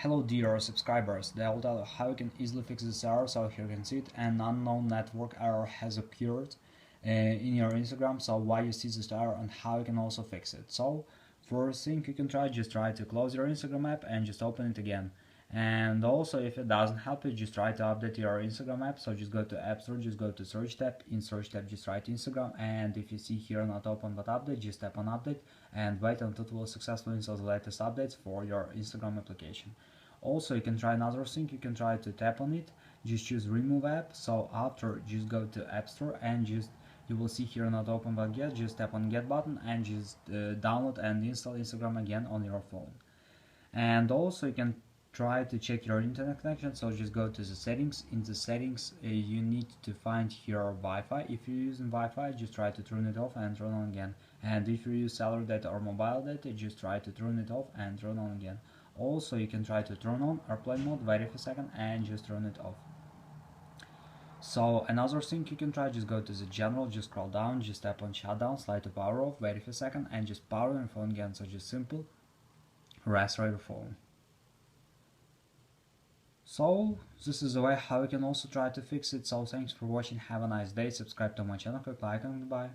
Hello dear subscribers, I will tell you how you can easily fix this error. So here you can see it, an unknown network error has occurred in your Instagram. So why you see this error and how you can also fix it. So first thing you can just try to close your Instagram app and just open it again. And also if it doesn't help you, just try to update your Instagram app. So just go to App Store, just go to Search tab. In Search tab just write Instagram, and if you see here not open but update, just tap on update and wait until it will successfully install the latest updates for your Instagram application. Also, you can try another thing. You can try to tap on it, just choose remove app. So after, just go to App Store and just you will see here not open but get, just tap on get button and just download and install Instagram again on your phone. And also you can try to check your internet connection. So just go to the settings. In the settings you need to find here Wi-Fi. If you're using Wi-Fi, just try to turn it off and turn on again. And if you use cellular data or mobile data, just try to turn it off and turn on again. Also you can try to turn on airplane mode, wait a second and just turn it off. So another thing you can try, just go to the general, just scroll down, just tap on shutdown, slide to power off, wait a second and just power your phone again. So just simple restart your phone. So this is the way how you can also try to fix it. So thanks for watching, have a nice day, subscribe to my channel, click like and goodbye.